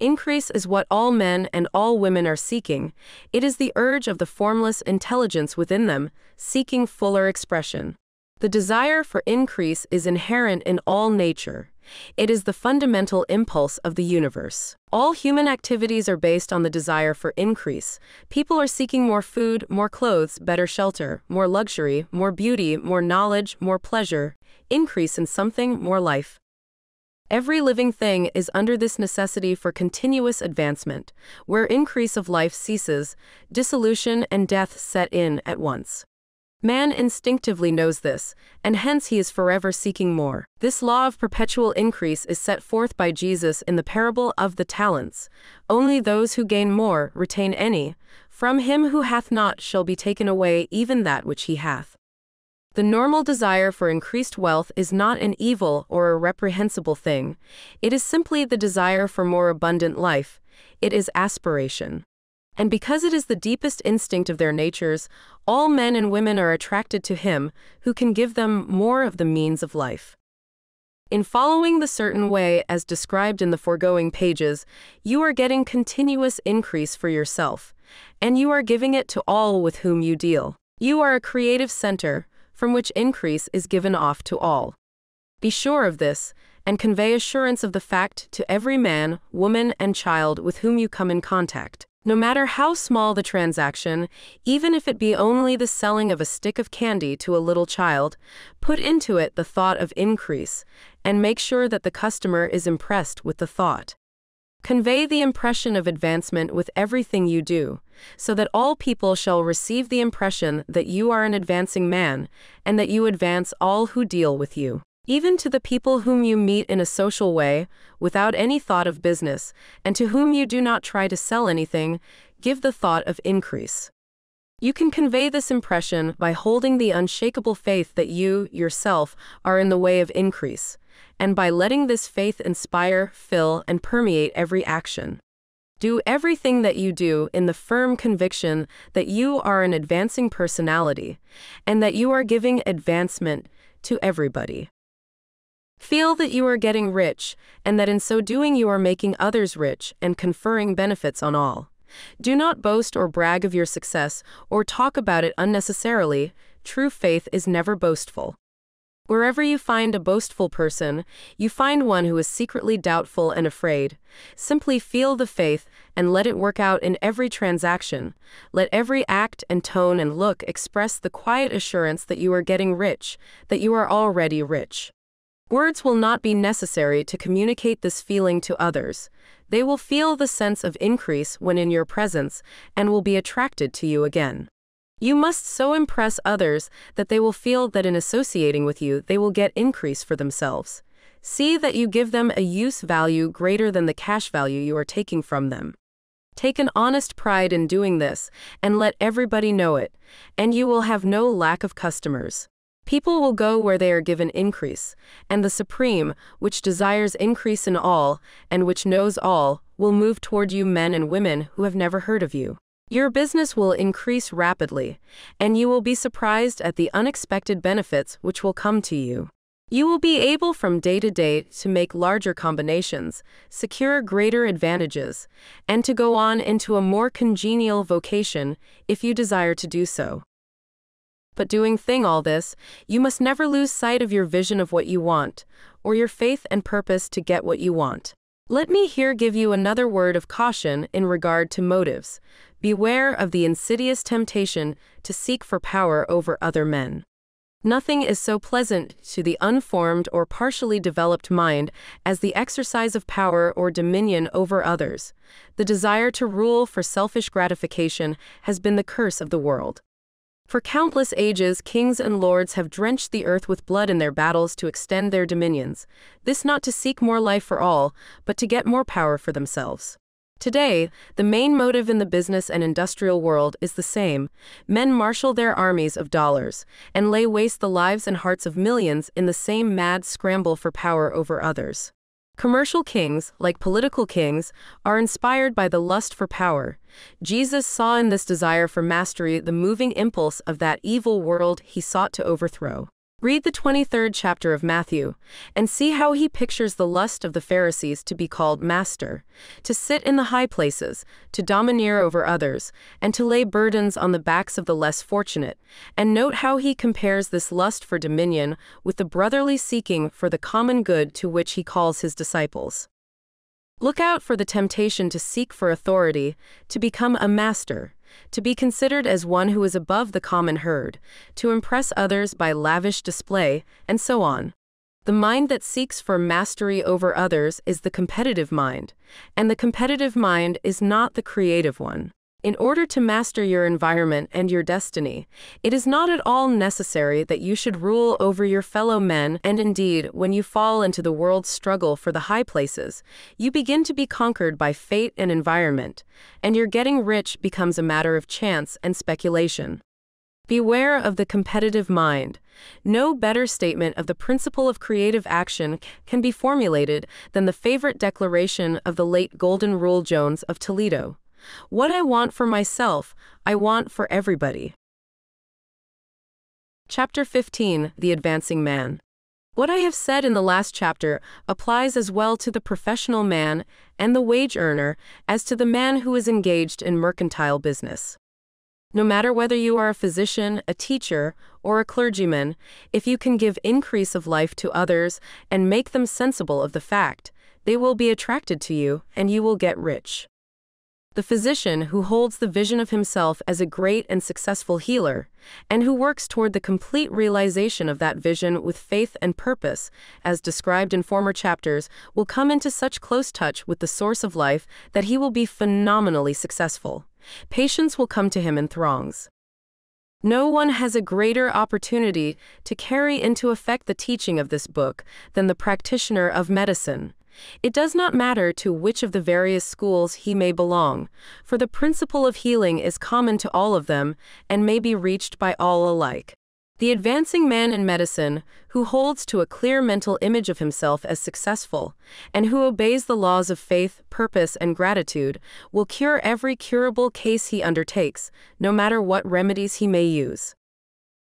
Increase is what all men and all women are seeking. It is the urge of the formless intelligence within them, seeking fuller expression. The desire for increase is inherent in all nature. It is the fundamental impulse of the universe. All human activities are based on the desire for increase. People are seeking more food, more clothes, better shelter, more luxury, more beauty, more knowledge, more pleasure, increase in something, more life. Every living thing is under this necessity for continuous advancement. Where increase of life ceases, dissolution and death set in at once. Man instinctively knows this, and hence he is forever seeking more. This law of perpetual increase is set forth by Jesus in the parable of the talents. Only those who gain more retain any. From him who hath not shall be taken away even that which he hath. The normal desire for increased wealth is not an evil or a reprehensible thing. It is simply the desire for more abundant life. It is aspiration. And because it is the deepest instinct of their natures, all men and women are attracted to him who can give them more of the means of life. In following the certain way as described in the foregoing pages, you are getting continuous increase for yourself, and you are giving it to all with whom you deal. You are a creative center, from which increase is given off to all. Be sure of this, and convey assurance of the fact to every man, woman, and child with whom you come in contact. No matter how small the transaction, even if it be only the selling of a stick of candy to a little child, put into it the thought of increase, and make sure that the customer is impressed with the thought. Convey the impression of advancement with everything you do, so that all people shall receive the impression that you are an advancing man, and that you advance all who deal with you. Even to the people whom you meet in a social way, without any thought of business, and to whom you do not try to sell anything, give the thought of increase. You can convey this impression by holding the unshakable faith that you, yourself, are in the way of increase, and by letting this faith inspire, fill, and permeate every action. Do everything that you do in the firm conviction that you are an advancing personality, and that you are giving advancement to everybody. Feel that you are getting rich, and that in so doing you are making others rich and conferring benefits on all. Do not boast or brag of your success, or talk about it unnecessarily. True faith is never boastful. Wherever you find a boastful person, you find one who is secretly doubtful and afraid. Simply feel the faith and let it work out in every transaction. Let every act and tone and look express the quiet assurance that you are getting rich, that you are already rich. Words will not be necessary to communicate this feeling to others. They will feel the sense of increase when in your presence and will be attracted to you again. You must so impress others that they will feel that in associating with you they will get increase for themselves. See that you give them a use value greater than the cash value you are taking from them. Take an honest pride in doing this, and let everybody know it, and you will have no lack of customers. People will go where they are given increase, and the Supreme, which desires increase in all, and which knows all, will move toward you men and women who have never heard of you. Your business will increase rapidly, and you will be surprised at the unexpected benefits which will come to you. You will be able from day to day to make larger combinations, secure greater advantages, and to go on into a more congenial vocation if you desire to do so. But doing all this, you must never lose sight of your vision of what you want, or your faith and purpose to get what you want. Let me here give you another word of caution in regard to motives. Beware of the insidious temptation to seek for power over other men. Nothing is so pleasant to the unformed or partially developed mind as the exercise of power or dominion over others. The desire to rule for selfish gratification has been the curse of the world. For countless ages, kings and lords have drenched the earth with blood in their battles to extend their dominions, this not to seek more life for all, but to get more power for themselves. Today, the main motive in the business and industrial world is the same. Men marshal their armies of dollars, and lay waste the lives and hearts of millions in the same mad scramble for power over others. Commercial kings, like political kings, are inspired by the lust for power. Jesus saw in this desire for mastery the moving impulse of that evil world he sought to overthrow. Read the 23rd chapter of Matthew, and see how he pictures the lust of the Pharisees to be called master, to sit in the high places, to domineer over others, and to lay burdens on the backs of the less fortunate, and note how he compares this lust for dominion with the brotherly seeking for the common good to which he calls his disciples. Look out for the temptation to seek for authority, to become a master, to be considered as one who is above the common herd, to impress others by lavish display, and so on. The mind that seeks for mastery over others is the competitive mind, and the competitive mind is not the creative one. In order to master your environment and your destiny, it is not at all necessary that you should rule over your fellow men, and indeed, when you fall into the world's struggle for the high places, you begin to be conquered by fate and environment, and your getting rich becomes a matter of chance and speculation. Beware of the competitive mind. No better statement of the principle of creative action can be formulated than the favorite declaration of the late Golden Rule Jones of Toledo. What I want for myself, I want for everybody. Chapter 15, The Advancing Man. What I have said in the last chapter applies as well to the professional man and the wage earner as to the man who is engaged in mercantile business. No matter whether you are a physician, a teacher, or a clergyman, if you can give increase of life to others and make them sensible of the fact, they will be attracted to you and you will get rich. The physician who holds the vision of himself as a great and successful healer, and who works toward the complete realization of that vision with faith and purpose, as described in former chapters, will come into such close touch with the source of life that he will be phenomenally successful. Patients will come to him in throngs. No one has a greater opportunity to carry into effect the teaching of this book than the practitioner of medicine. It does not matter to which of the various schools he may belong, for the principle of healing is common to all of them and may be reached by all alike. The advancing man in medicine, who holds to a clear mental image of himself as successful, and who obeys the laws of faith, purpose, and gratitude, will cure every curable case he undertakes, no matter what remedies he may use.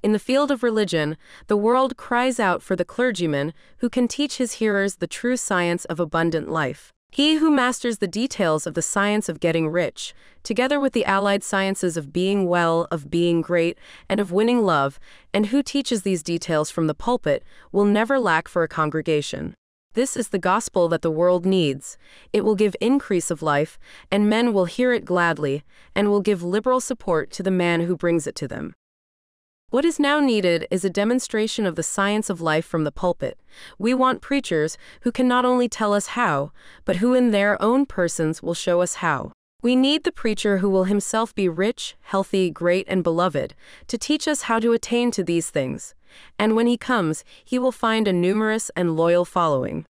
In the field of religion, the world cries out for the clergyman who can teach his hearers the true science of abundant life. He who masters the details of the science of getting rich, together with the allied sciences of being well, of being great, and of winning love, and who teaches these details from the pulpit, will never lack for a congregation. This is the gospel that the world needs. It will give increase of life, and men will hear it gladly, and will give liberal support to the man who brings it to them. What is now needed is a demonstration of the science of life from the pulpit. We want preachers who can not only tell us how, but who in their own persons will show us how. We need the preacher who will himself be rich, healthy, great, and beloved, to teach us how to attain to these things. And when he comes, he will find a numerous and loyal following.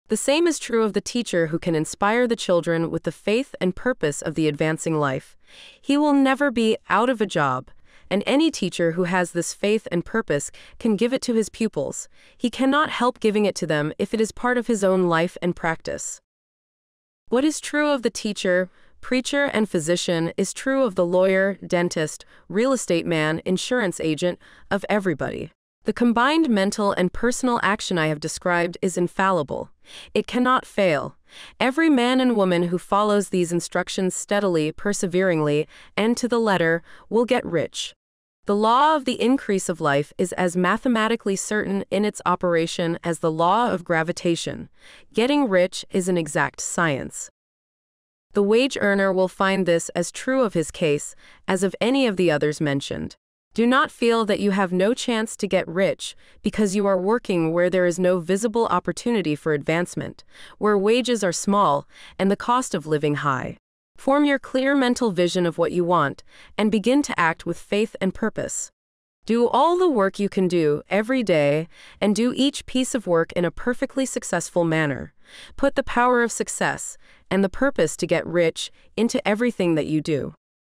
The same is true of the teacher who can inspire the children with the faith and purpose of the advancing life. He will never be out of a job. And any teacher who has this faith and purpose can give it to his pupils. He cannot help giving it to them if it is part of his own life and practice. What is true of the teacher, preacher, and physician is true of the lawyer, dentist, real estate man, insurance agent, of everybody. The combined mental and personal action I have described is infallible. It cannot fail. Every man and woman who follows these instructions steadily, perseveringly, and to the letter, will get rich. The law of the increase of life is as mathematically certain in its operation as the law of gravitation. Getting rich is an exact science. The wage earner will find this as true of his case as of any of the others mentioned. Do not feel that you have no chance to get rich because you are working where there is no visible opportunity for advancement, where wages are small and the cost of living high. Form your clear mental vision of what you want and begin to act with faith and purpose. Do all the work you can do every day and do each piece of work in a perfectly successful manner. Put the power of success and the purpose to get rich into everything that you do.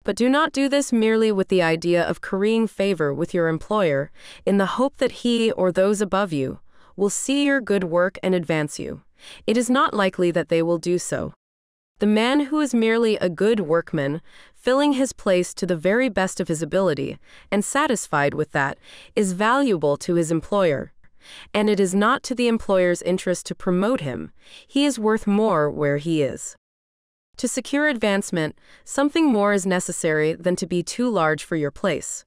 But do not do this merely with the idea of currying favor with your employer in the hope that he or those above you will see your good work and advance you. It is not likely that they will do so. The man who is merely a good workman, filling his place to the very best of his ability, and satisfied with that, is valuable to his employer. And it is not to the employer's interest to promote him. He is worth more where he is. To secure advancement, something more is necessary than to be too large for your place.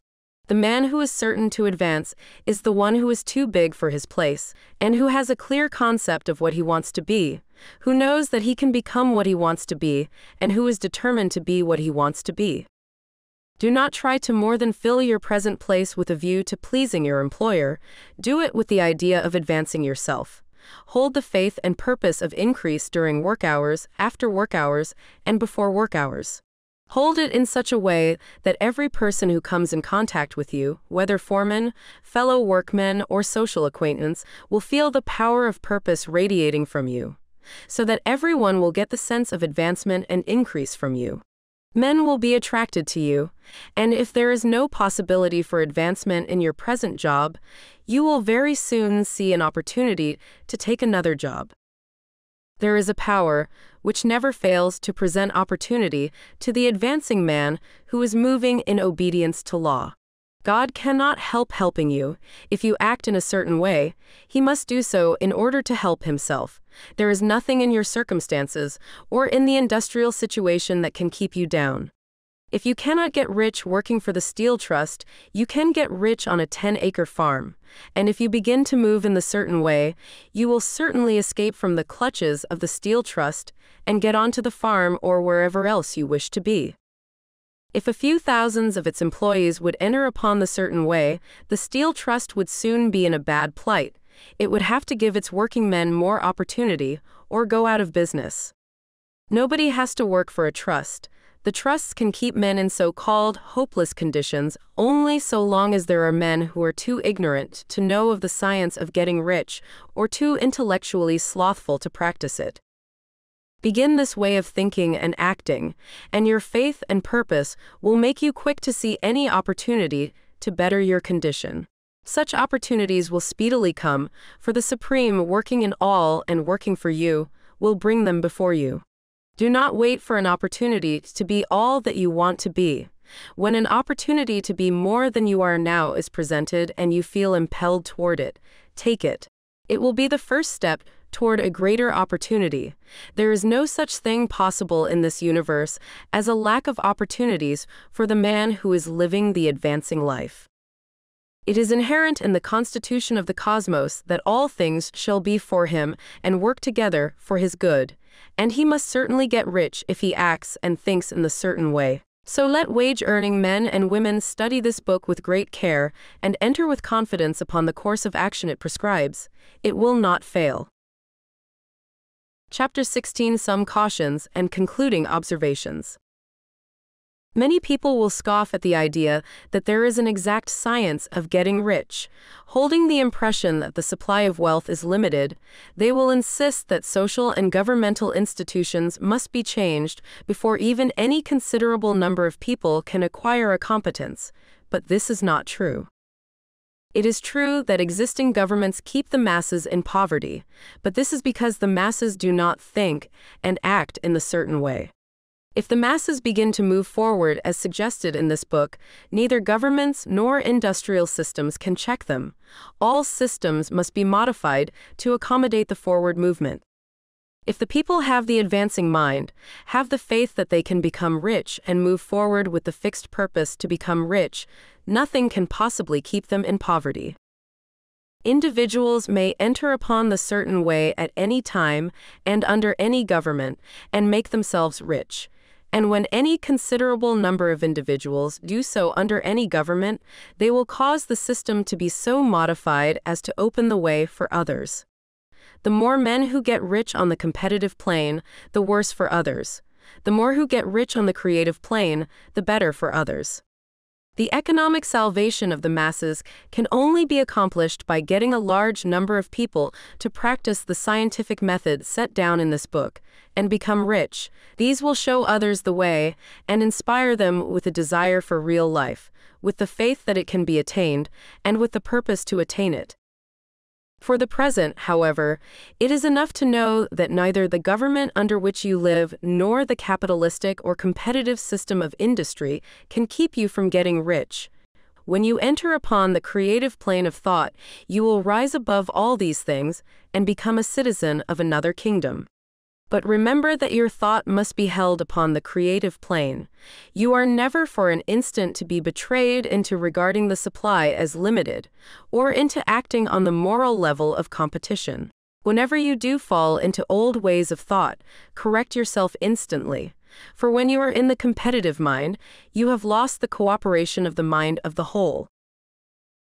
The man who is certain to advance is the one who is too big for his place, and who has a clear concept of what he wants to be, who knows that he can become what he wants to be, and who is determined to be what he wants to be. Do not try to more than fill your present place with a view to pleasing your employer. Do it with the idea of advancing yourself. Hold the faith and purpose of increase during work hours, after work hours, and before work hours. Hold it in such a way that every person who comes in contact with you, whether foreman, fellow workman, or social acquaintance, will feel the power of purpose radiating from you, so that everyone will get the sense of advancement and increase from you. Men will be attracted to you, and if there is no possibility for advancement in your present job, you will very soon see an opportunity to take another job. There is a power which never fails to present opportunity to the advancing man who is moving in obedience to law. God cannot help helping you. If you act in a certain way, He must do so in order to help Himself. There is nothing in your circumstances or in the industrial situation that can keep you down. If you cannot get rich working for the Steel Trust, you can get rich on a 10-acre farm. And if you begin to move in the certain way, you will certainly escape from the clutches of the Steel Trust and get onto the farm or wherever else you wish to be. If a few thousands of its employees would enter upon the certain way, the Steel Trust would soon be in a bad plight. It would have to give its working men more opportunity or go out of business. Nobody has to work for a trust. The trusts can keep men in so-called hopeless conditions only so long as there are men who are too ignorant to know of the science of getting rich or too intellectually slothful to practice it. Begin this way of thinking and acting, and your faith and purpose will make you quick to see any opportunity to better your condition. Such opportunities will speedily come, for the Supreme, working in all and working for you, will bring them before you. Do not wait for an opportunity to be all that you want to be. When an opportunity to be more than you are now is presented and you feel impelled toward it, take it. It will be the first step toward a greater opportunity. There is no such thing possible in this universe as a lack of opportunities for the man who is living the advancing life. It is inherent in the constitution of the cosmos that all things shall be for him and work together for his good, and he must certainly get rich if he acts and thinks in the certain way. So let wage-earning men and women study this book with great care and enter with confidence upon the course of action it prescribes. It will not fail. Chapter 16: Some Cautions and Concluding Observations. Many people will scoff at the idea that there is an exact science of getting rich. Holding the impression that the supply of wealth is limited, they will insist that social and governmental institutions must be changed before even any considerable number of people can acquire a competence. But this is not true. It is true that existing governments keep the masses in poverty, but this is because the masses do not think and act in the certain way. If the masses begin to move forward as suggested in this book, neither governments nor industrial systems can check them. All systems must be modified to accommodate the forward movement. If the people have the advancing mind, have the faith that they can become rich and move forward with the fixed purpose to become rich, nothing can possibly keep them in poverty. Individuals may enter upon the certain way at any time and under any government and make themselves rich. And when any considerable number of individuals do so under any government, they will cause the system to be so modified as to open the way for others. The more men who get rich on the competitive plane, the worse for others. The more who get rich on the creative plane, the better for others. The economic salvation of the masses can only be accomplished by getting a large number of people to practice the scientific method set down in this book and become rich. These will show others the way and inspire them with a desire for real life, with the faith that it can be attained, and with the purpose to attain it. For the present, however, it is enough to know that neither the government under which you live nor the capitalistic or competitive system of industry can keep you from getting rich. When you enter upon the creative plane of thought, you will rise above all these things and become a citizen of another kingdom. But remember that your thought must be held upon the creative plane. You are never for an instant to be betrayed into regarding the supply as limited, or into acting on the moral level of competition. Whenever you do fall into old ways of thought, correct yourself instantly. For when you are in the competitive mind, you have lost the cooperation of the mind of the whole.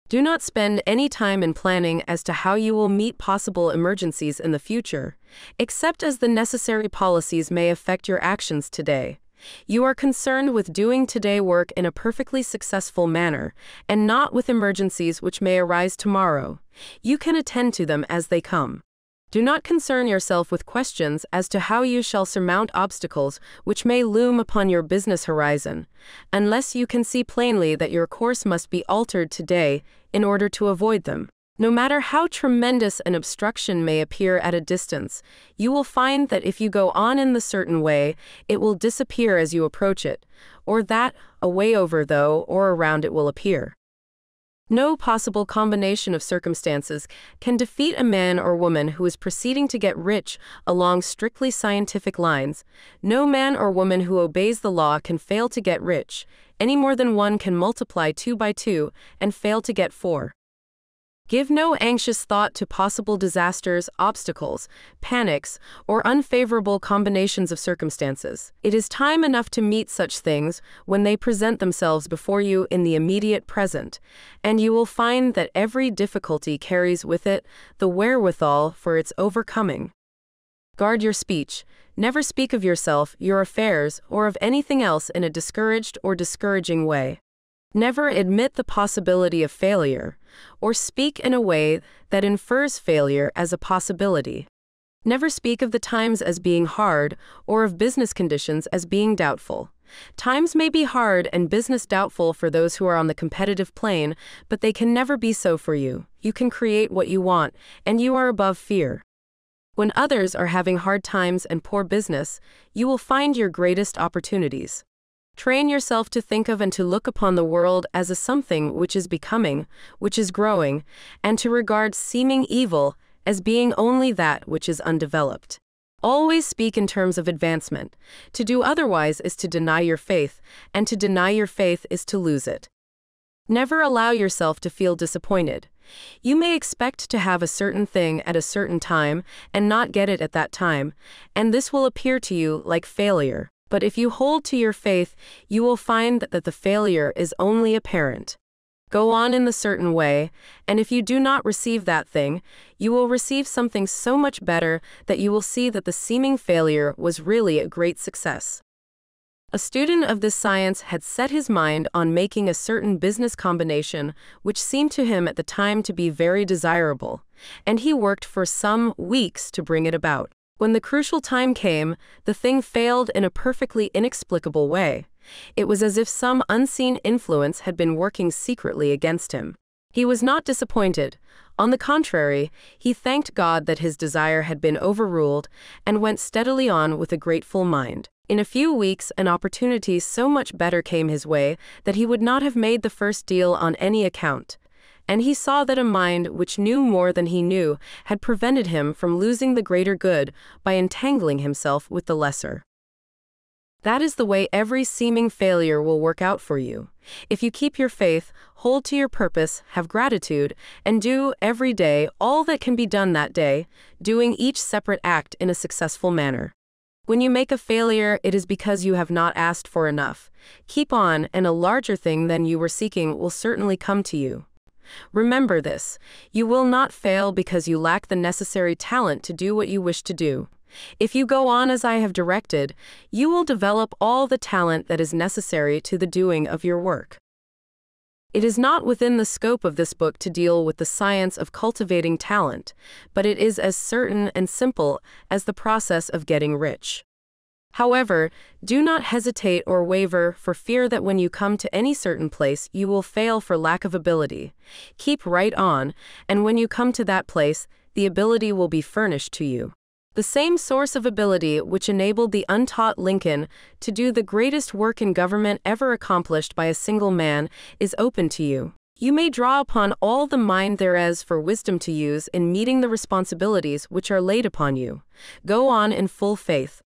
Do not spend any time in planning as to how you will meet possible emergencies in the future, except as the necessary policies may affect your actions today. You are concerned with doing today work in a perfectly successful manner, and not with emergencies which may arise tomorrow. You can attend to them as they come. Do not concern yourself with questions as to how you shall surmount obstacles which may loom upon your business horizon, unless you can see plainly that your course must be altered today in order to avoid them. No matter how tremendous an obstruction may appear at a distance, you will find that if you go on in the certain way, it will disappear as you approach it, or that a way over though or around it will appear. No possible combination of circumstances can defeat a man or woman who is proceeding to get rich along strictly scientific lines. No man or woman who obeys the law can fail to get rich, any more than one can multiply 2 by 2 and fail to get 4. Give no anxious thought to possible disasters, obstacles, panics, or unfavorable combinations of circumstances. It is time enough to meet such things when they present themselves before you in the immediate present, and you will find that every difficulty carries with it the wherewithal for its overcoming. Guard your speech. Never speak of yourself, your affairs, or of anything else in a discouraged or discouraging way. Never admit the possibility of failure, or speak in a way that infers failure as a possibility. Never speak of the times as being hard, or of business conditions as being doubtful. Times may be hard and business doubtful for those who are on the competitive plane, but they can never be so for you. You can create what you want, and you are above fear. When others are having hard times and poor business, you will find your greatest opportunities. Train yourself to think of and to look upon the world as a something which is becoming, which is growing, and to regard seeming evil as being only that which is undeveloped. Always speak in terms of advancement. To do otherwise is to deny your faith, and to deny your faith is to lose it. Never allow yourself to feel disappointed. You may expect to have a certain thing at a certain time and not get it at that time, and this will appear to you like failure. But if you hold to your faith, you will find that the failure is only apparent. Go on in the certain way, and if you do not receive that thing, you will receive something so much better that you will see that the seeming failure was really a great success. A student of this science had set his mind on making a certain business combination which seemed to him at the time to be very desirable, and he worked for some weeks to bring it about. When the crucial time came, the thing failed in a perfectly inexplicable way. It was as if some unseen influence had been working secretly against him. He was not disappointed. On the contrary, he thanked God that his desire had been overruled and went steadily on with a grateful mind. In a few weeks, an opportunity so much better came his way that he would not have made the first deal on any account. And he saw that a mind which knew more than he knew had prevented him from losing the greater good by entangling himself with the lesser. That is the way every seeming failure will work out for you. If you keep your faith, hold to your purpose, have gratitude, and do every day all that can be done that day, doing each separate act in a successful manner. When you make a failure, it is because you have not asked for enough. Keep on, and a larger thing than you were seeking will certainly come to you. Remember this: you will not fail because you lack the necessary talent to do what you wish to do. If you go on as I have directed, you will develop all the talent that is necessary to the doing of your work. It is not within the scope of this book to deal with the science of cultivating talent, but it is as certain and simple as the process of getting rich. However, do not hesitate or waver for fear that when you come to any certain place you will fail for lack of ability. Keep right on, and when you come to that place, the ability will be furnished to you. The same source of ability which enabled the untaught Lincoln to do the greatest work in government ever accomplished by a single man is open to you. You may draw upon all the mind there is for wisdom to use in meeting the responsibilities which are laid upon you. Go on in full faith.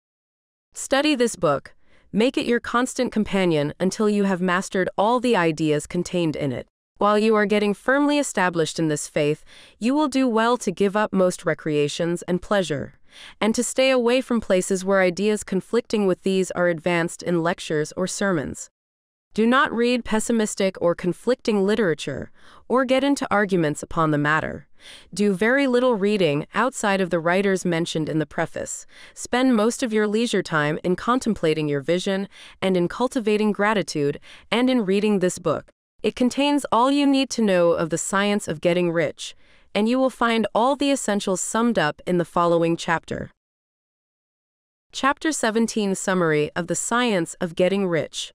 Study this book. Make it your constant companion until you have mastered all the ideas contained in it. While you are getting firmly established in this faith, you will do well to give up most recreations and pleasure, and to stay away from places where ideas conflicting with these are advanced in lectures or sermons. Do not read pessimistic or conflicting literature, or get into arguments upon the matter. Do very little reading outside of the writers mentioned in the preface. Spend most of your leisure time in contemplating your vision and in cultivating gratitude and in reading this book. It contains all you need to know of the science of getting rich, and you will find all the essentials summed up in the following chapter. Chapter 17 Summary of the Science of Getting Rich.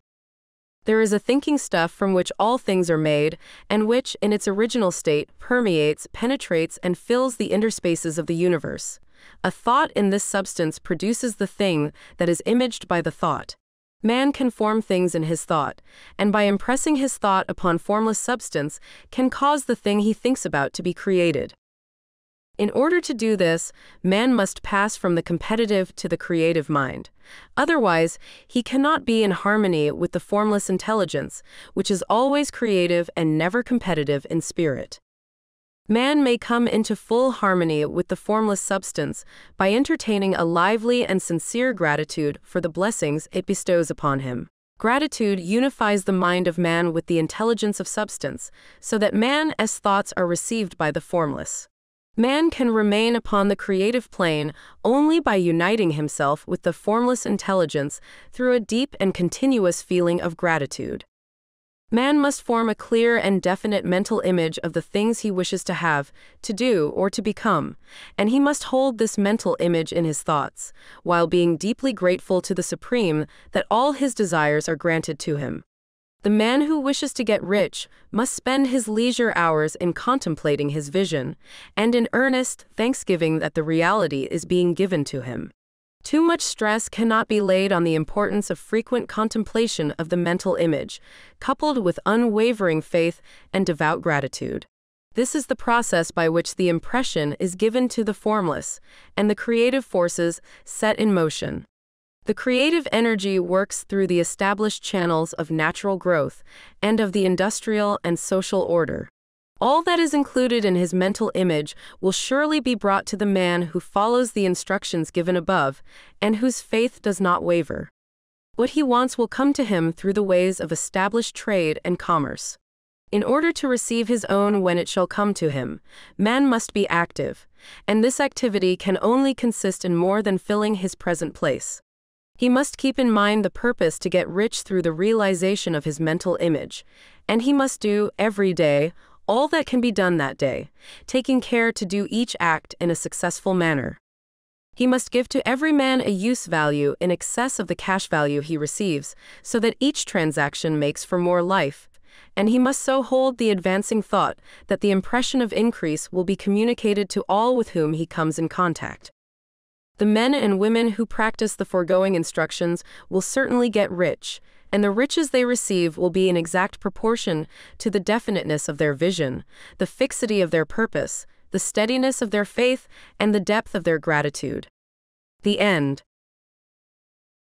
There is a thinking stuff from which all things are made, and which, in its original state, permeates, penetrates, and fills the interspaces of the universe. A thought in this substance produces the thing that is imaged by the thought. Man can form things in his thought, and by impressing his thought upon formless substance, can cause the thing he thinks about to be created. In order to do this, man must pass from the competitive to the creative mind. Otherwise, he cannot be in harmony with the formless intelligence, which is always creative and never competitive in spirit. Man may come into full harmony with the formless substance by entertaining a lively and sincere gratitude for the blessings it bestows upon him. Gratitude unifies the mind of man with the intelligence of substance, so that man's thoughts are received by the formless. Man can remain upon the creative plane only by uniting himself with the formless intelligence through a deep and continuous feeling of gratitude. Man must form a clear and definite mental image of the things he wishes to have, to do, or to become, and he must hold this mental image in his thoughts, while being deeply grateful to the Supreme that all his desires are granted to him. The man who wishes to get rich must spend his leisure hours in contemplating his vision, and in earnest thanksgiving that the reality is being given to him. Too much stress cannot be laid on the importance of frequent contemplation of the mental image, coupled with unwavering faith and devout gratitude. This is the process by which the impression is given to the formless, and the creative forces set in motion. The creative energy works through the established channels of natural growth and of the industrial and social order. All that is included in his mental image will surely be brought to the man who follows the instructions given above and whose faith does not waver. What he wants will come to him through the ways of established trade and commerce. In order to receive his own when it shall come to him, man must be active, and this activity can only consist in more than filling his present place. He must keep in mind the purpose to get rich through the realization of his mental image, and he must do, every day, all that can be done that day, taking care to do each act in a successful manner. He must give to every man a use value in excess of the cash value he receives, so that each transaction makes for more life, and he must so hold the advancing thought that the impression of increase will be communicated to all with whom he comes in contact. The men and women who practice the foregoing instructions will certainly get rich, and the riches they receive will be in exact proportion to the definiteness of their vision, the fixity of their purpose, the steadiness of their faith, and the depth of their gratitude. The end.